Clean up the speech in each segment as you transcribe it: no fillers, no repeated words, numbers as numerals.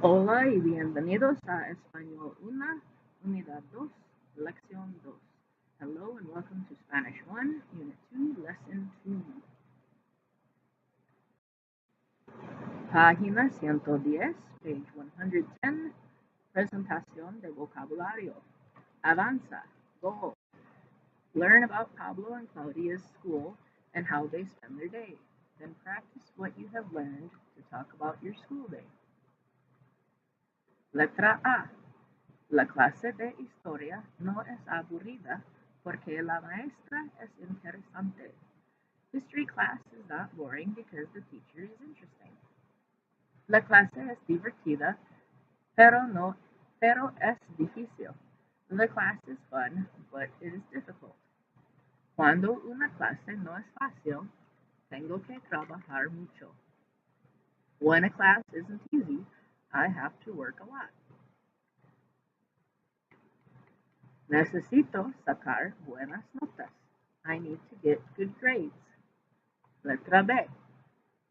Hola y bienvenidos a Español 1, Unidad 2, Lección 2. Hello and welcome to Spanish 1, Unit 2, Lesson 2. Página 110, page 110, presentación de vocabulario. Avanza, go. Learn about Pablo and Claudia's school and how they spend their day. Then practice what you have learned to talk about your school day. Letra A. La clase de historia no es aburrida porque la maestra es interesante. History class is not boring because the teacher is interesting. La clase es divertida, pero es difícil. The class is fun, but it is difficult. Cuando una clase no es fácil, tengo que trabajar mucho. When a class isn't easy, I have to work a lot. Necesito sacar buenas notas. I need to get good grades. Letra B.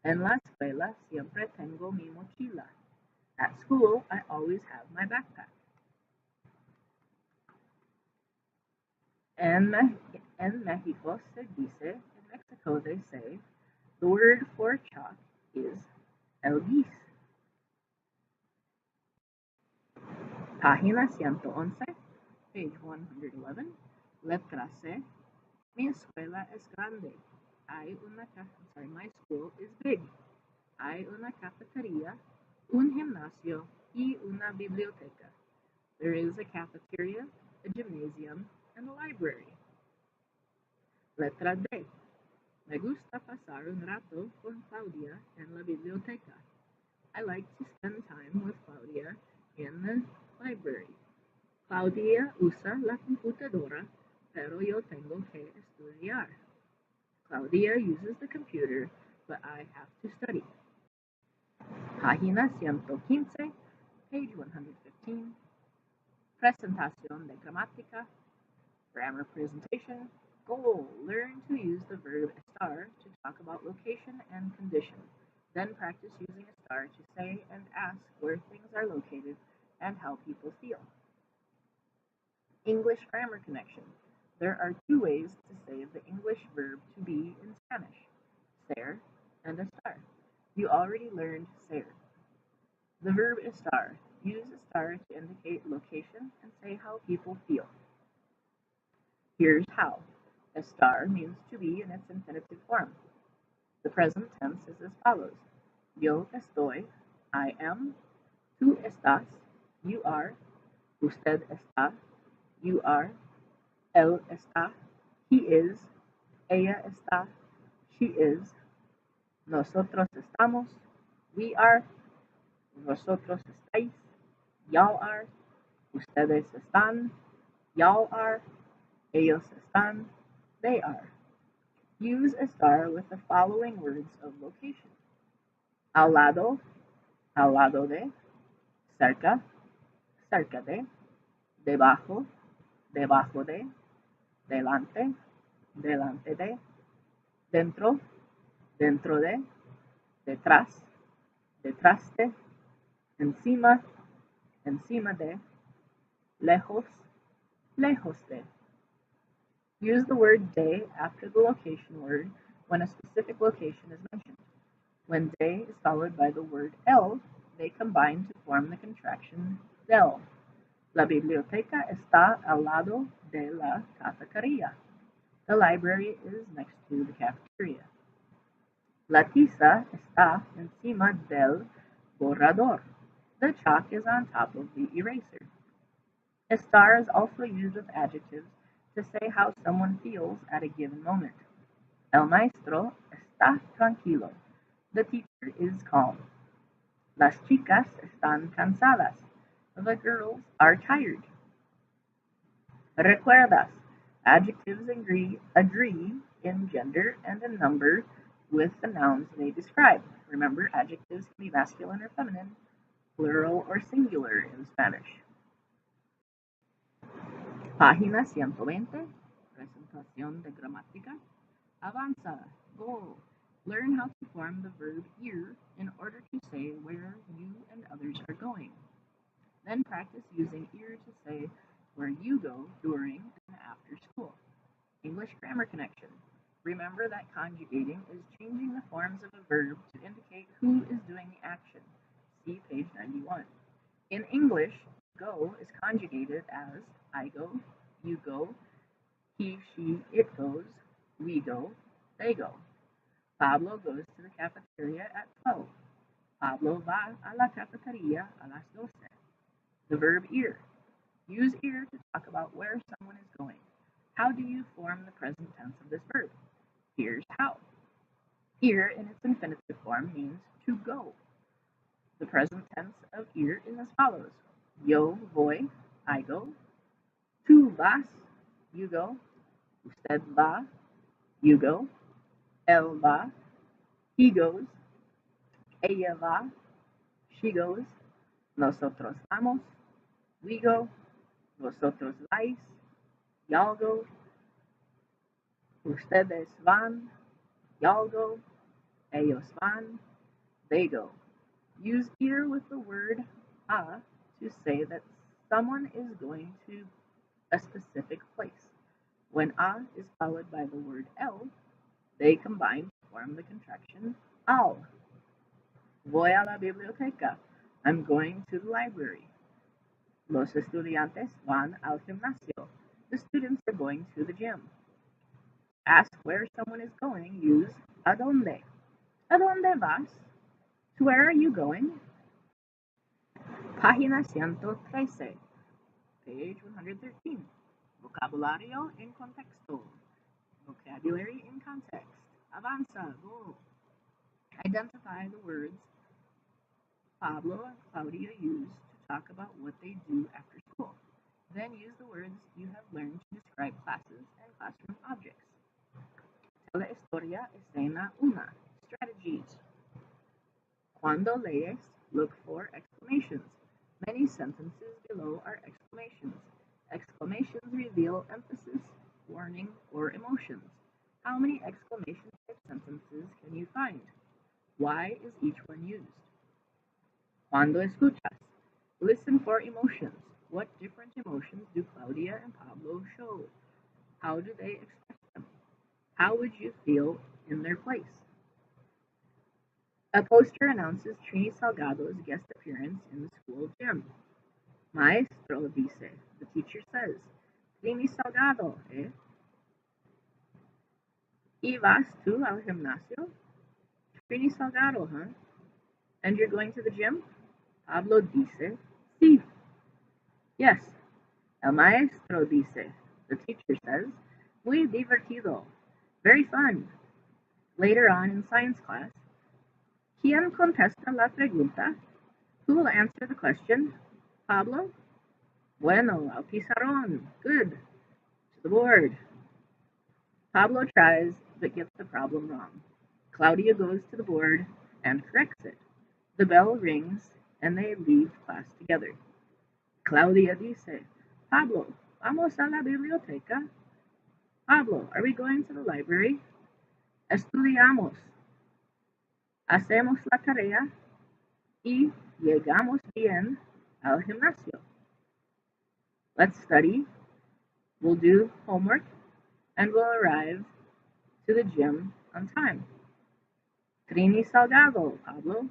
En la escuela siempre tengo mi mochila. At school, I always have my backpack. En Mexico se dice, in Mexico they say, the word for chalk is el gis. Página 111, page 111, letra C. Mi escuela es grande. My school is big. Hay una cafetería, un gimnasio y una biblioteca. There is a cafeteria, a gymnasium, and a library. Letra D. Me gusta pasar un rato con Claudia en la biblioteca. I like to spend time with Claudia in the library. Claudia usa la computadora, pero yo tengo que estudiar. Claudia uses the computer, but I have to study. Página 115, page 115. Presentación de gramática. Grammar presentation. Goal. Learn to use the verb estar to talk about location and condition. Then practice using estar to say and ask where things are located and how people feel. English grammar connection. There are two ways to say the English verb to be in Spanish, ser and estar. You already learned ser. The verb estar. Use estar to indicate location and say how people feel. Here's how. Estar means to be in its infinitive form. The present tense is as follows. Yo estoy, I am. Tú estás, you are. Usted está, you are. Él está, he is. Ella está, she is. Nosotros estamos, we are. Vosotros estáis, y'all are. Ustedes están, y'all are. Ellos están, they are. Use estar with the following words of location. Al lado de. Cerca, cerca de. Debajo, debajo de. Delante, delante de. Dentro, dentro de. Detrás, detrás de. Encima, encima de. Lejos, lejos de. Use the word de after the location word when a specific location is mentioned. When de is followed by the word el, they combine to form the contraction del. La biblioteca está al lado de la cafetería. The library is next to the cafeteria. La tiza está encima del borrador. The chalk is on top of the eraser. Estar is also used with adjectives to say how someone feels at a given moment. El maestro está tranquilo. The teacher is calm. Las chicas están cansadas. The girls are tired. Recuerdas. Adjectives agree in gender and in number with the nouns they describe. Remember, adjectives can be masculine or feminine, plural or singular in Spanish. Página 120, presentación de gramática. Avanza, go. Learn how to form the verb ir in order to say where you and others are going. going. Then practice using ir to say where you go during and after school. English grammar connection. Remember that conjugating is changing the forms of a verb to indicate who is doing the action. See page 91. In English, go is conjugated as I go, you go, he, she, it goes, we go, they go. Pablo goes to the cafeteria at 12. Pablo va a la cafetería a las 12. The verb ir. Use ir to talk about where someone is going. How do you form the present tense of this verb? Here's how. Ir in its infinitive form means to go. The present tense of ir is as follows. Yo voy, I go. Tú vas, you go. Usted va, you go. Él va, he goes. Ella va, she goes. Nosotros vamos, we go. Vosotros vais, y'all go. Ustedes van, y'all go. Ellos van, they go. Use ir with the word a to say that someone is going to a specific place. When a is followed by the word el, they combine to form the contraction al. Voy a la biblioteca. I'm going to the library. Los estudiantes van al gimnasio. The students are going to the gym. Ask where someone is going, use a dónde. ¿A dónde vas? To where are you going? Página 113, page 113. Vocabulario en contexto. Vocabulary in context. Avanza, go. Identify the words Pablo and Claudia use to talk about what they do after school. Then use the words you have learned to describe classes and classroom objects. Tell la historia, escena 1. Strategies. Cuando lees, look for exclamations. Many sentences below are exclamations. Exclamations reveal emphasis, warning, or emotions. How many exclamation-type sentences can you find? Why is each one used? Cuando escuchas, listen for emotions. What different emotions do Claudia and Pablo show? How do they express them? How would you feel in their place? A poster announces Trini Salgado's guest appearance in the school gym. Maestro dice, the teacher says, Trini Salgado, eh? ¿Y vas tú al gimnasio? Trini Salgado, huh? And you're going to the gym? Pablo dice, sí. Yes. El maestro dice, the teacher says, muy divertido, very fun. Later on in science class, ¿quién contesta la pregunta? Who will answer the question? Pablo? Bueno, al pizarrón. Good. To the board. Pablo tries, but gets the problem wrong. Claudia goes to the board and corrects it. The bell rings, and they leave class together. Claudia dice, Pablo, vamos a la biblioteca. Pablo, are we going to the library? Estudiamos. Hacemos la tarea y llegamos bien al gimnasio. Let's study, we'll do homework, and we'll arrive to the gym on time. Trini Salgado, Pablo.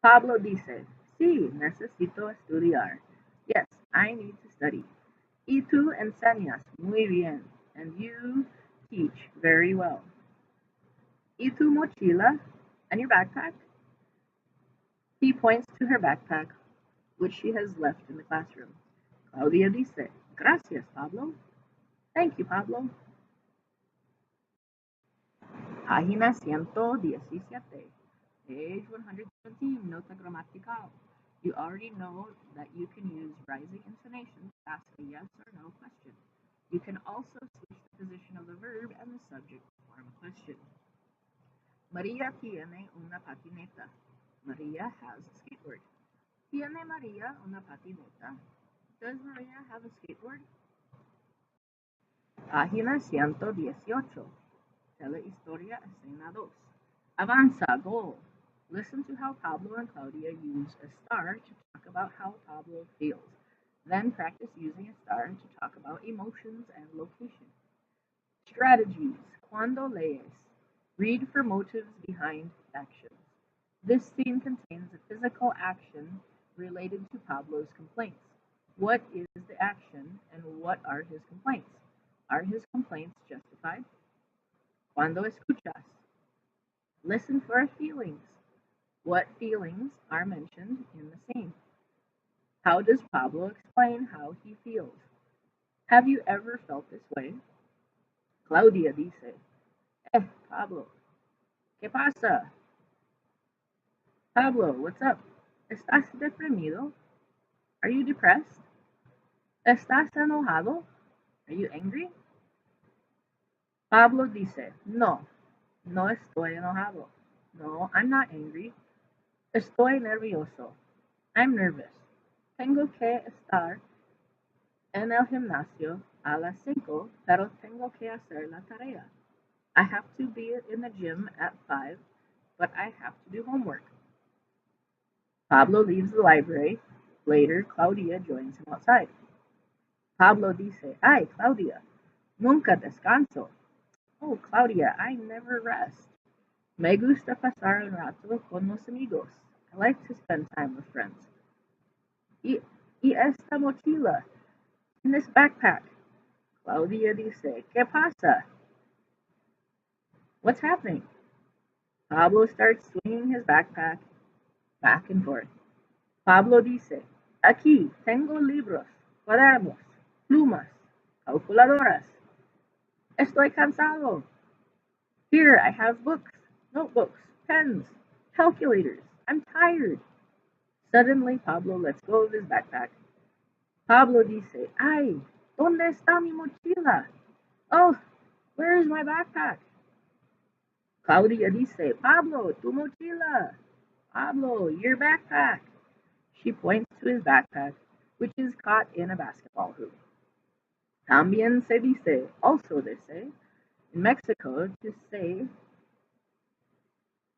Pablo dice, sí, necesito estudiar. Yes, I need to study. Y tú enseñas muy bien, and you teach very well. ¿Y tu mochila? And your backpack? He points to her backpack, which she has left in the classroom. Claudia dice, gracias, Pablo. Thank you, Pablo. Página 117, page 117, nota gramatical. You already know that you can use rising intonation to ask a yes or no question. You can also switch the position of the verb and the subject to form a question. María tiene una patineta. Maria has a skateboard. ¿Tiene María una patineta? Does Maria have a skateboard? Página 118. Telehistoria escena 2. Avanza, go. Listen to how Pablo and Claudia use a star to talk about how Pablo feels. Then practice using a star to talk about emotions and location. Strategies. Cuando lees. Read for motives behind actions. This scene contains a physical action related to Pablo's complaints. What is the action and what are his complaints? Are his complaints justified? Cuando escuchas. Listen for feelings. What feelings are mentioned in the scene? How does Pablo explain how he feels? Have you ever felt this way? Claudia dice, Pablo, ¿qué pasa? Pablo, what's up? ¿Estás deprimido? Are you depressed? ¿Estás enojado? Are you angry? Pablo dice, no, no estoy enojado. No, I'm not angry. Estoy nervioso. I'm nervous. Tengo que estar en el gimnasio a las 5, pero tengo que hacer la tarea. I have to be in the gym at 5, but I have to do homework. Pablo leaves the library. Later, Claudia joins him outside. Pablo dice, ay, Claudia, nunca descanso. Oh, Claudia, I never rest. Me gusta pasar el rato con los amigos. I like to spend time with friends. Y esta mochila, in this backpack. Claudia dice, ¿qué pasa? What's happening? Pablo starts swinging his backpack back and forth. Pablo dice, aquí tengo libros, cuadernos, plumas, calculadoras. Estoy cansado. Here I have books, notebooks, pens, calculators. I'm tired. Suddenly, Pablo lets go of his backpack. Pablo dice, ay, ¿dónde está mi mochila? Oh, where is my backpack? Claudia dice, Pablo, tu mochila. Pablo, your backpack. She points to his backpack, which is caught in a basketball hoop. También se dice, also they say, in Mexico, to say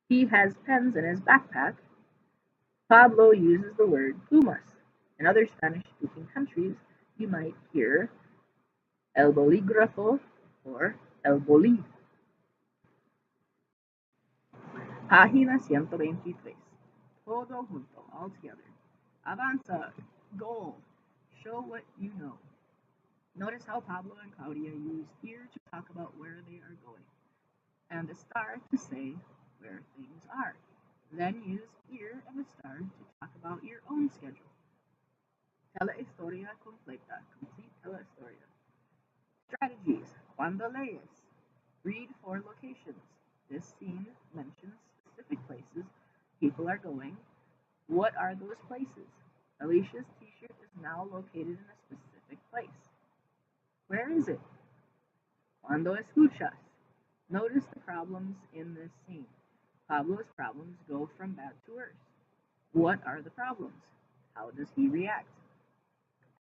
he has pens in his backpack, Pablo uses the word plumas. In other Spanish-speaking countries, you might hear el bolígrafo or el bolí. Página 123. Todo junto, all together. Avanza, goal, show what you know. Notice how Pablo and Claudia use here to talk about where they are going, and a star to say where things are. Then use here and a star to talk about your own schedule. Tell a historia completa. Complete tell a historia. Strategies. Cuando lees. Read for locations. This scene mentions specific places people are going. What are those places? Alicia's t-shirt is now located in a specific place. Where is it? Cuando escuchas. Notice the problems in this scene. Pablo's problems go from bad to worse. What are the problems? How does he react?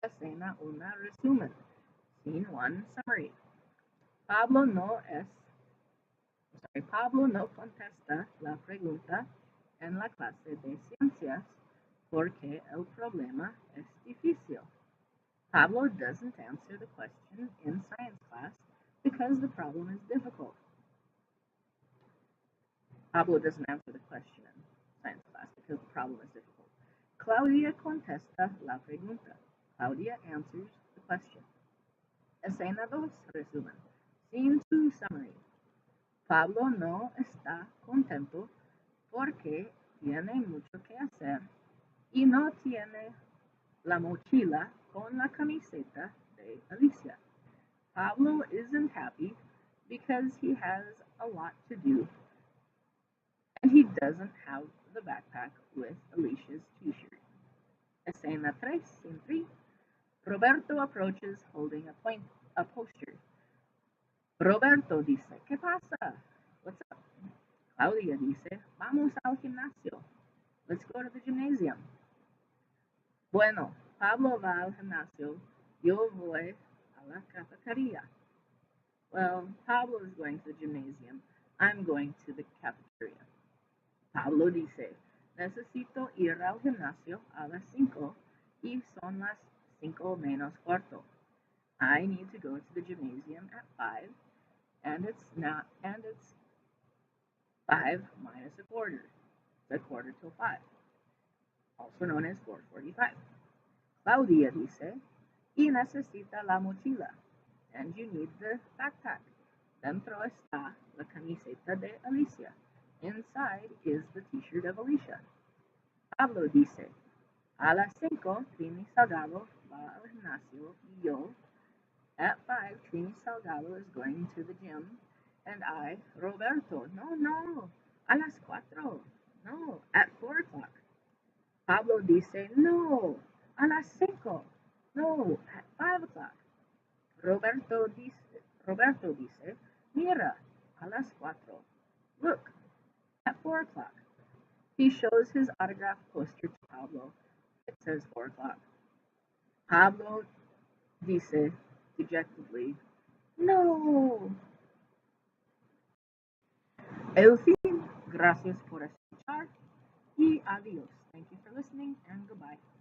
Escena una resumen. Scene 1 summary. Pablo no contesta la pregunta en la clase de ciencias porque el problema es difícil. Pablo doesn't answer the question in science class because the problem is difficult. Pablo doesn't answer the question in science class because the problem is difficult. Claudia contesta la pregunta. Claudia answers the question. Escena 2 resumen. Scene 2 summary. Pablo no está contento porque tiene mucho que hacer y no tiene la mochila con la camiseta de Alicia. Pablo isn't happy because he has a lot to do and he doesn't have the backpack with Alicia's t-shirt. Escena 3, scene 3. Roberto approaches holding a poster. Roberto dice, ¿qué pasa? What's up? Claudia dice, vamos al gimnasio. Let's go to the gymnasium. Bueno, Pablo va al gimnasio. Yo voy a la cafetería. Well, Pablo is going to the gymnasium. I'm going to the cafeteria. Pablo dice, necesito ir al gimnasio a las 5 y son las 5 menos cuarto. I need to go to the gymnasium at 5 and it's 5 minus a quarter. It's a quarter till 5, also known as 4:45. Claudia dice, y necesita la mochila. And you need the backpack. Dentro está la camiseta de Alicia. Inside is the t-shirt of Alicia. Pablo dice, a las 5 Trini Salgado va al gimnasio y yo. At 5 Trini Salgado is going to the gym. And I, Roberto, no, a las 4. No, at 4 o'clock. Pablo dice, no, a las 5. No, at 5 o'clock. Roberto dice, mira, a las 4. Look, at 4 o'clock. He shows his autograph poster to Pablo. It says 4 o'clock. Pablo dice dejectedly, no. El fin. Gracias por escuchar y adios. Thank you for listening and goodbye.